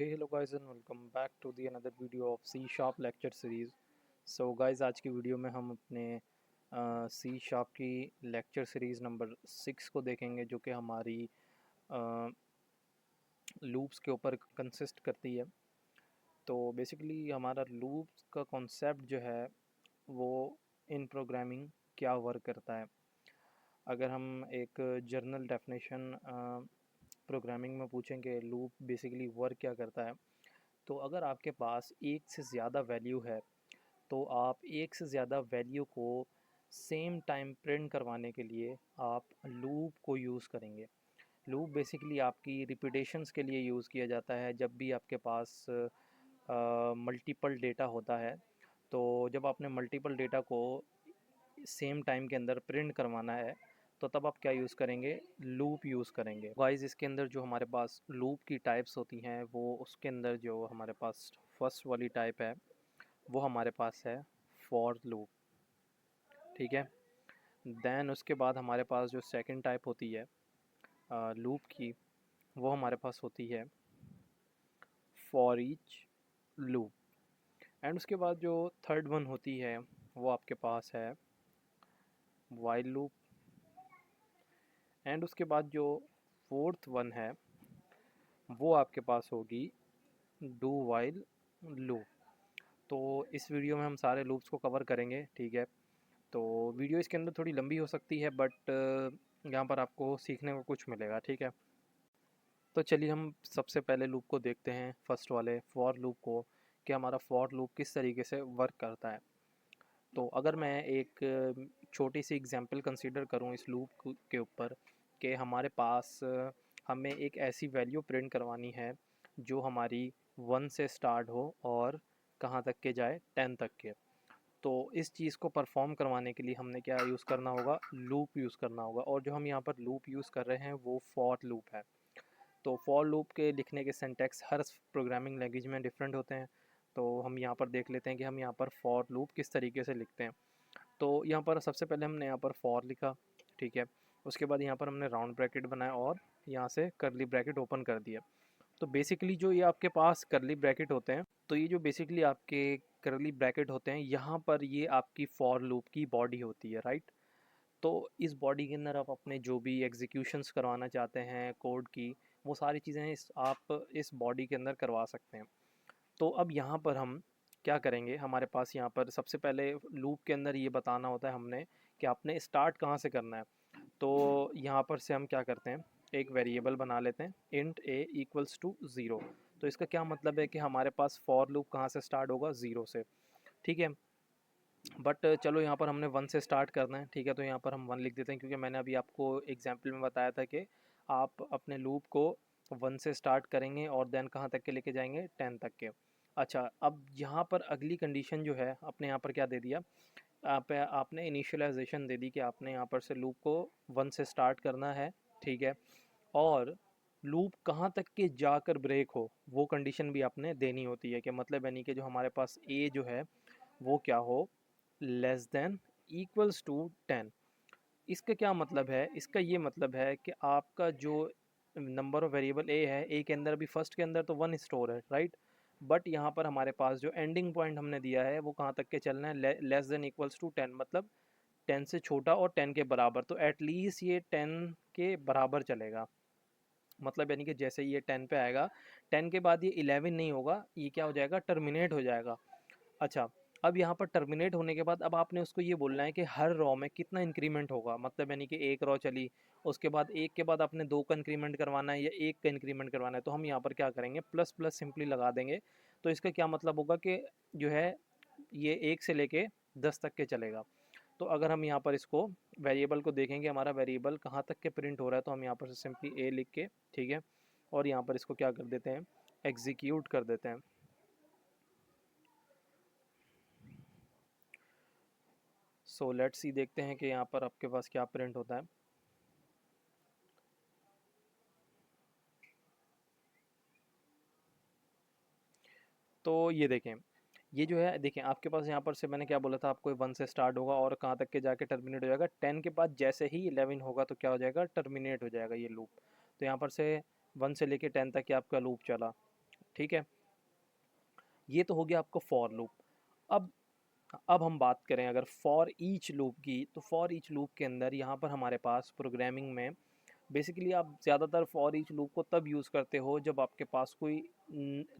hey hello guys and welcome back to the another video of C Sharp lecture series. So guys, आज की video में हम अपने C Sharp की lecture series number 6 को देखेंगे, जो कि हमारी लूप्स के ऊपर कंसिस्ट करती है। तो बेसिकली हमारा लूप्स का कॉन्सेप्ट जो है वो इन प्रोग्रामिंग क्या वर्क करता है। अगर हम एक जर्नल डेफिनेशन प्रोग्रामिंग में पूछेंगे लूप बेसिकली वर्क क्या करता है, तो अगर आपके पास एक से ज़्यादा वैल्यू है तो आप एक से ज़्यादा वैल्यू को सेम टाइम प्रिंट करवाने के लिए आप लूप को यूज़ करेंगे। लूप बेसिकली आपकी रिपीटेशंस के लिए यूज़ किया जाता है। जब भी आपके पास मल्टीपल डेटा होता है, तो जब आपने मल्टीपल डेटा को सेम टाइम के अंदर प्रिंट करवाना है तो तब आप क्या यूज़ करेंगे, लूप यूज़ करेंगे। वाइज इसके अंदर जो हमारे पास लूप की टाइप्स होती हैं, वो उसके अंदर जो हमारे पास फर्स्ट वाली टाइप है वो हमारे पास है फॉर लूप, ठीक है। देन उसके बाद हमारे पास जो सेकंड टाइप होती है लूप की, वो हमारे पास होती है फॉर ईच लूप। एंड उसके बाद जो थर्ड वन होती है वो आपके पास है वाइल लूप। एंड उसके बाद जो फोर्थ वन है वो आपके पास होगी डू वाइल लूप। तो इस वीडियो में हम सारे लूप्स को कवर करेंगे, ठीक है। तो वीडियो इसके अंदर थोड़ी लंबी हो सकती है, बट यहाँ पर आपको सीखने को कुछ मिलेगा, ठीक है। तो चलिए हम सबसे पहले लूप को देखते हैं, फर्स्ट वाले फॉर लूप को, कि हमारा फॉर लूप किस तरीके से वर्क करता है। तो अगर मैं एक छोटी सी एग्जांपल कंसीडर करूँ इस लूप के ऊपर, कि हमारे पास हमें एक ऐसी वैल्यू प्रिंट करवानी है जो हमारी 1 से स्टार्ट हो और कहाँ तक के जाए, 10 तक के। तो इस चीज़ को परफॉर्म करवाने के लिए हमने क्या यूज़ करना होगा, लूप यूज़ करना होगा। और जो हम यहाँ पर लूप यूज़ कर रहे हैं वो फॉर लूप है। तो फॉर लूप के लिखने के सिंटैक्स हर प्रोग्रामिंग लैंग्वेज में डिफरेंट होते हैं। तो हम यहाँ पर देख लेते हैं कि हम यहाँ पर फॉर लूप किस तरीके से लिखते हैं। तो यहाँ पर सबसे पहले हमने यहाँ पर फॉर लिखा, ठीक है। उसके बाद यहाँ पर हमने राउंड ब्रैकेट बनाया और यहाँ से करली ब्रैकेट ओपन कर दिया। तो बेसिकली जो ये आपके पास करली ब्रैकेट होते हैं, तो ये जो बेसिकली आपके करली ब्रैकेट होते हैं, यहाँ पर ये आपकी फॉर लूप की बॉडी होती है, राइट। तो इस बॉडी के अंदर आप अपने जो भी एग्जीक्यूशंस करवाना चाहते हैं कोड की, वो सारी चीज़ें आप इस बॉडी के अंदर करवा सकते हैं। तो अब यहाँ पर हम क्या करेंगे, हमारे पास यहाँ पर सबसे पहले लूप के अंदर ये बताना होता है हमने कि आपने स्टार्ट कहाँ से करना है। तो यहाँ पर से हम क्या करते हैं, एक वेरिएबल बना लेते हैं इंट a इक्वल्स टू 0। तो इसका क्या मतलब है कि हमारे पास फॉर लूप कहाँ से स्टार्ट होगा, 0 से, ठीक है। बट चलो यहाँ पर हमने 1 से स्टार्ट करना है, ठीक है। तो यहाँ पर हम 1 लिख देते हैं, क्योंकि मैंने अभी आपको एग्जाम्पल में बताया था कि आप अपने लूप को 1 से स्टार्ट करेंगे और देन कहाँ तक के लेके जाएंगे, 10 तक के। अच्छा, अब यहाँ पर अगली कंडीशन जो है, आपने यहाँ पर क्या दे दिया, आपने इनिशियलाइजेशन दे दी कि आपने यहाँ पर से लूप को 1 से स्टार्ट करना है, ठीक है। और लूप कहाँ तक के जाकर ब्रेक हो, वो कंडीशन भी आपने देनी होती है। कि मतलब यानी कि जो हमारे पास ए जो है वो क्या हो, लेस देन इक्वल्स टू 10। इसका क्या मतलब है, इसका ये मतलब है कि आपका जो नंबर ऑफ वेरिएबल ए है, ए के अंदर अभी फर्स्ट के अंदर तो 1 स्टोर है, राइट। बट यहाँ पर हमारे पास जो एंडिंग पॉइंट हमने दिया है वो कहाँ तक के चलना है, लेस देन इक्वल्स टू 10, मतलब 10 से छोटा और 10 के बराबर। तो एटलीस्ट ये 10 के बराबर चलेगा। मतलब यानी कि जैसे ये 10 पे आएगा, 10 के बाद ये 11 नहीं होगा, ये क्या हो जाएगा, टर्मिनेट हो जाएगा। अच्छा, अब यहाँ पर टर्मिनेट होने के बाद अब आपने उसको ये बोलना है कि हर रॉ में कितना इंक्रीमेंट होगा। मतलब यानी कि एक रॉ चली, उसके बाद एक के बाद आपने 2 का इंक्रीमेंट करवाना है या 1 का इंक्रीमेंट करवाना है। तो हम यहाँ पर क्या करेंगे, प्लस प्लस सिंपली लगा देंगे। तो इसका क्या मतलब होगा कि जो है ये 1 से लेके 10 तक के चलेगा। तो अगर हम यहाँ पर इसको वेरिएबल को देखेंगे, हमारा वेरिएबल कहाँ तक के प्रिंट हो रहा है, तो हम यहाँ पर से सिंपली ए लिख के, ठीक है, और यहाँ पर इसको क्या कर देते हैं, एग्जीक्यूट कर देते हैं। सो लेट्स सी, देखते हैं कि यहाँ पर आपके पास क्या प्रिंट होता है। तो ये देखें, ये जो है देखें आपके पास यहाँ पर से मैंने क्या बोला था आपको, 1 से स्टार्ट होगा और कहाँ तक के जाके टर्मिनेट हो जाएगा, 10 के बाद जैसे ही 11 होगा तो क्या हो जाएगा, टर्मिनेट हो जाएगा ये लूप। तो यहाँ पर से 1 से लेके 10 तक ये आपका लूप चला। ठीक है, ये तो हो गया आपका फॉर लूप। अब अब हम बात करें अगर फॉर ईच लूप की, तो फॉर ईच लूप के अंदर यहाँ पर हमारे पास प्रोग्रामिंग में बेसिकली आप ज़्यादातर फॉर ईच लूप को तब यूज़ करते हो जब आपके पास कोई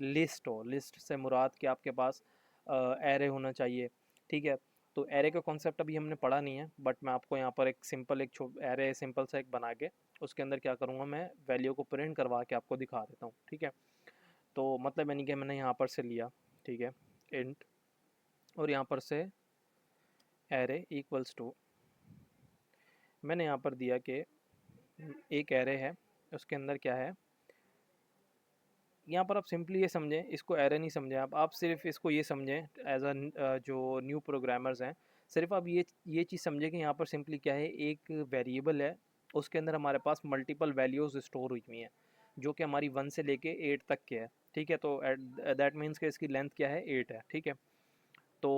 लिस्ट हो। लिस्ट से मुराद कि आपके पास एरे होना चाहिए, ठीक है। तो एरे का कॉन्सेप्ट अभी हमने पढ़ा नहीं है, बट मैं आपको यहाँ पर एक सिंपल एक एरे सिंपल सा एक बना के उसके अंदर क्या करूँगा, मैं वैल्यू को प्रिंट करवा के आपको दिखा देता हूँ, ठीक है। तो मतलब यानी कि मैंने यहाँ पर से लिया, ठीक है, इंट, और यहाँ पर से एरे इक्वल्स टू, मैंने यहाँ पर दिया कि एक एरे है, उसके अंदर क्या है, यहाँ पर आप सिंपली ये समझें, इसको एरे नहीं समझें आप सिर्फ इसको ये समझें एज अ जो न्यू प्रोग्रामर्स हैं, सिर्फ आप ये चीज़ समझें कि यहाँ पर सिंपली क्या है, एक वेरिएबल है, उसके अंदर हमारे पास मल्टीपल वैल्यूज़ स्टोर हुई हैं जो कि हमारी 1 से लेके 8 तक के है, ठीक है। तो दैट मीन्स कि इसकी लेंथ क्या है, 8 है, ठीक है। तो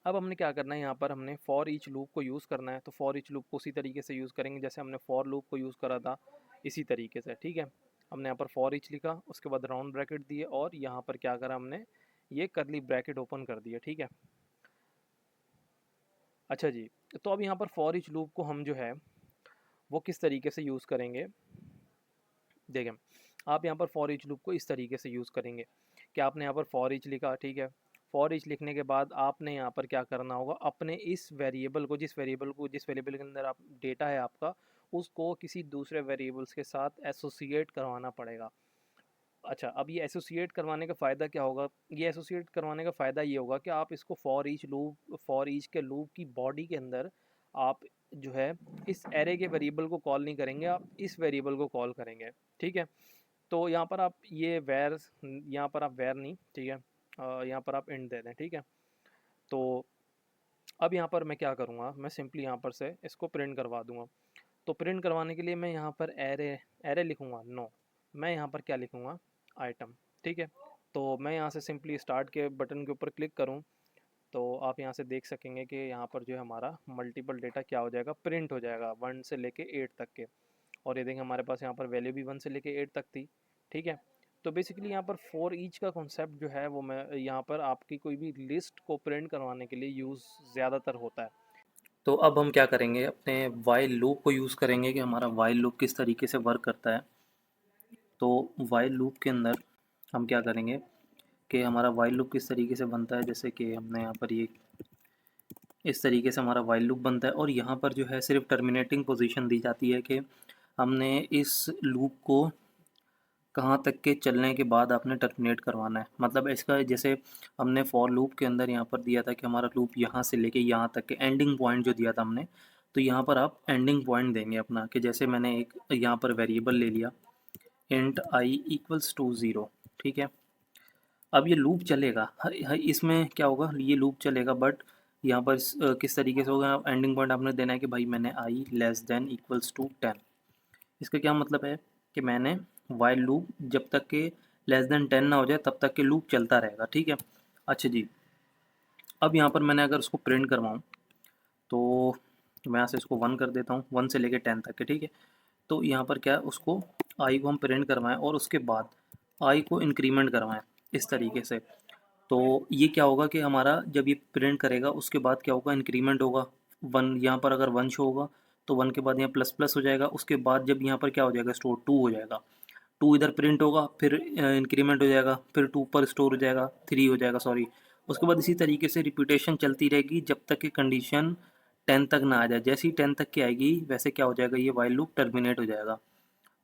अब हमने क्या करना है, यहाँ पर हमने फॉर ईच लूप को यूज़ करना है। तो फॉर ईच लूप को उसी तरीके से यूज़ करेंगे जैसे हमने फॉर लूप को यूज़ करा था, इसी तरीके से, ठीक है। हमने यहाँ पर फॉर ईच लिखा, उसके बाद राउंड ब्रैकेट दिए, और यहाँ पर क्या करा हमने, ये करली ब्रैकेट ओपन कर दिया, ठीक है। अच्छा जी, तो अब यहाँ पर फॉर ईच लूप को हम जो है वो किस तरीके से यूज़ करेंगे, देखें। आप यहाँ पर फॉर ईच लूप को इस तरीके से यूज़ करेंगे कि आपने यहाँ पर फॉर ईच लिखा, ठीक है। फॉर ईच लिखने के बाद आपने यहाँ पर क्या करना होगा, अपने इस वेरिएबल को, जिस वेरिएबल के अंदर आप डेटा है आपका, उसको किसी दूसरे वेरिएबल्स के साथ एसोसिएट करवाना पड़ेगा। अच्छा, अब ये एसोसिएट करवाने का फ़ायदा क्या होगा, ये एसोसिएट करवाने का फ़ायदा ये होगा कि आप इसको फॉर ईच के लूप की बॉडी के अंदर आप जो है इस एरे के वेरिएबल को कॉल नहीं करेंगे, आप इस वेरिएबल को कॉल करेंगे, ठीक है। तो यहाँ पर आप ये वैर, यहाँ पर आप वैर नहीं, ठीक है, यहाँ पर आप इंट दे दें, ठीक है। तो अब यहाँ पर मैं क्या करूँगा, मैं सिंपली यहाँ पर से इसको प्रिंट करवा दूँगा। तो प्रिंट करवाने के लिए मैं यहाँ पर एरे एरे लिखूँगा, नो, मैं यहाँ पर क्या लिखूँगा, आइटम, ठीक है। तो मैं यहाँ से सिंपली स्टार्ट के बटन के ऊपर क्लिक करूँ, तो आप यहाँ से देख सकेंगे कि यहाँ पर जो है हमारा मल्टीपल डेटा क्या हो जाएगा, प्रिंट हो जाएगा 1 से लेके 8 तक के। और ये देखें हमारे पास यहाँ पर वैल्यू भी 1 से लेके 8 तक थी, ठीक है। तो बेसिकली यहाँ पर फॉर ईच का कॉन्सेप्ट जो है वो मैं यहाँ पर आपकी कोई भी लिस्ट को प्रिंट करवाने के लिए यूज़ ज़्यादातर होता है। तो अब हम क्या करेंगे, अपने वाइल लूप को यूज़ करेंगे कि हमारा वाइल लूप किस तरीके से वर्क करता है। तो वाइल लूप के अंदर हम क्या करेंगे कि हमारा वाइल लूप किस तरीके से बनता है, जैसे कि हमने यहाँ पर ये इस तरीके से हमारा वाइल लूप बनता है, और यहाँ पर जो है सिर्फ टर्मिनेटिंग पोजीशन दी जाती है कि हमने इस लूप को कहाँ तक के चलने के बाद आपने टर्मिनेट करवाना है। मतलब इसका जैसे हमने फॉर लूप के अंदर यहाँ पर दिया था कि हमारा लूप यहाँ से लेके यहाँ तक के एंडिंग पॉइंट जो दिया था हमने, तो यहाँ पर आप एंडिंग पॉइंट देंगे अपना, कि जैसे मैंने एक यहाँ पर वेरिएबल ले लिया इंट आई इक्वल्स टू 0, ठीक है। अब ये लूप चलेगा, इसमें क्या होगा, ये लूप चलेगा, बट यहाँ पर किस तरीके से होगा, एंडिंग पॉइंट आपने देना है कि भाई मैंने आई लेस देन इक्वल्स टू 10। इसका क्या मतलब है कि मैंने वाइल लूप जब तक के लेस देन 10 ना हो जाए तब तक के लूप चलता रहेगा, ठीक है। अच्छा जी, अब यहाँ पर मैंने अगर उसको प्रिंट करवाऊँ, तो मैं यहाँ से इसको 1 कर देता हूँ, 1 से लेके 10 तक के, ठीक है। तो यहाँ पर क्या है, उसको आई को हम प्रिंट करवाएं और उसके बाद आई को इंक्रीमेंट करवाएं इस तरीके से। तो ये क्या होगा कि हमारा जब ये प्रिंट करेगा उसके बाद क्या होगा, इंक्रीमेंट होगा 1, यहाँ पर अगर 1 शो होगा तो 1 के बाद यहाँ प्लस प्लस हो जाएगा, उसके बाद जब यहाँ पर क्या हो जाएगा, स्टोर 2 हो जाएगा, 2 इधर प्रिंट होगा, फिर इंक्रीमेंट हो जाएगा, फिर 2 पर स्टोर हो जाएगा, 3 हो जाएगा, सॉरी। उसके बाद इसी तरीके से रिपीटेशन चलती रहेगी जब तक कि कंडीशन 10 तक ना आ जाए। जैसे ही 10 तक की आएगी वैसे क्या हो जाएगा, ये वाइल लूप टर्मिनेट हो जाएगा।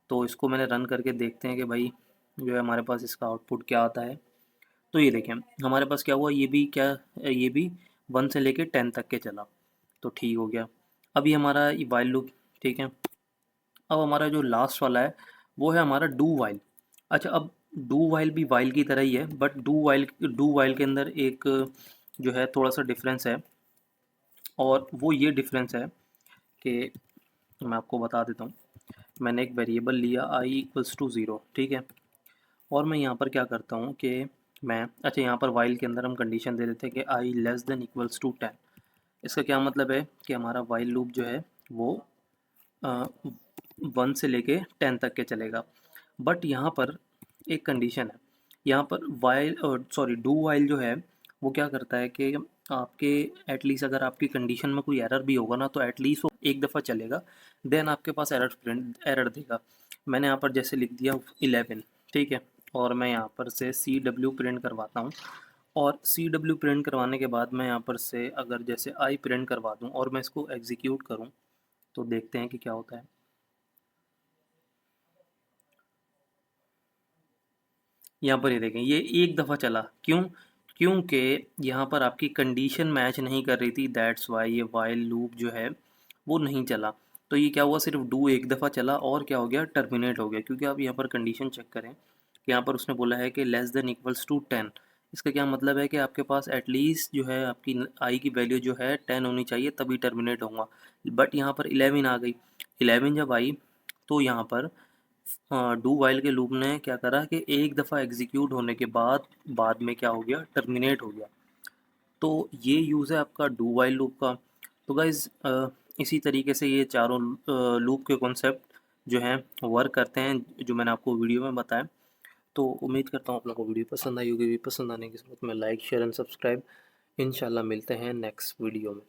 तो इसको मैंने रन करके देखते हैं कि भाई जो है हमारे पास इसका आउटपुट क्या आता है। तो ये देखें हमारे पास क्या हुआ, ये भी 1 से लेके 10 तक के चला, तो ठीक हो गया। अभी हमारा ये वाइल लूप, ठीक है। अब हमारा जो लास्ट वाला है वो है हमारा डू वाइल। अच्छा, अब डू वाइल भी वाइल की तरह ही है, बट डू वाइल के अंदर एक जो है थोड़ा सा डिफरेंस है, और वो ये डिफरेंस है कि मैं आपको बता देता हूँ। मैंने एक वेरिएबल लिया आई इक्वल्स टू 0, ठीक है। और मैं यहाँ पर क्या करता हूँ कि मैं, अच्छा यहाँ पर वाइल के अंदर हम कंडीशन दे देते हैं कि आई लेस देन इक्वल्स टू 10। इसका क्या मतलब है कि हमारा वाइल लूप जो है वो 1 से लेके 10 तक के चलेगा। बट यहाँ पर एक कंडीशन है यहाँ पर वाइल डू वाइल जो है वो क्या करता है कि आपके एटलीस्ट अगर आपकी कंडीशन में कोई एरर भी होगा ना तो एटलीस्ट वो एक दफ़ा चलेगा, देन आपके पास एरर देगा। मैंने यहाँ पर जैसे लिख दिया 11, ठीक है, और मैं यहाँ पर से CW प्रिंट करवाता हूँ, और CW प्रिंट करवाने के बाद मैं यहाँ पर से अगर जैसे आई प्रिंट करवा दूँ और मैं इसको एग्जीक्यूट करूँ तो देखते हैं कि क्या होता है। यहाँ पर ये देखें, ये एक दफ़ा चला, क्यों? क्योंकि यहाँ पर आपकी कंडीशन मैच नहीं कर रही थी, दैट्स वाई ये वाइल लूप जो है वो नहीं चला। तो ये क्या हुआ, सिर्फ डू एक दफ़ा चला और क्या हो गया, टर्मिनेट हो गया। क्योंकि आप यहाँ पर कंडीशन चेक करें कि यहाँ पर उसने बोला है कि लेस देन इक्वल्स टू 10। इसका क्या मतलब है कि आपके पास एटलीस्ट जो है आपकी आई की वैल्यू जो है 10 होनी चाहिए तभी टर्मिनेट होगा, बट यहाँ पर 11 आ गई। 11 जब आई तो यहाँ पर डू वाइल के लूप ने क्या करा कि एक दफ़ा एग्जीक्यूट होने के बाद में क्या हो गया, टर्मिनेट हो गया। तो ये यूज़ है आपका डू वाइल लूप का। तो गाइज़ इसी तरीके से ये चारों लूप के कॉन्सेप्ट जो हैं वर्क करते हैं, जो मैंने आपको वीडियो में बताया। तो उम्मीद करता हूँ आप लोगों को वीडियो पसंद आई होगी। पसंद आने की सूरत में लाइक शेयर एंड सब्सक्राइब। इंशाल्लाह मिलते हैं नेक्स्ट वीडियो में।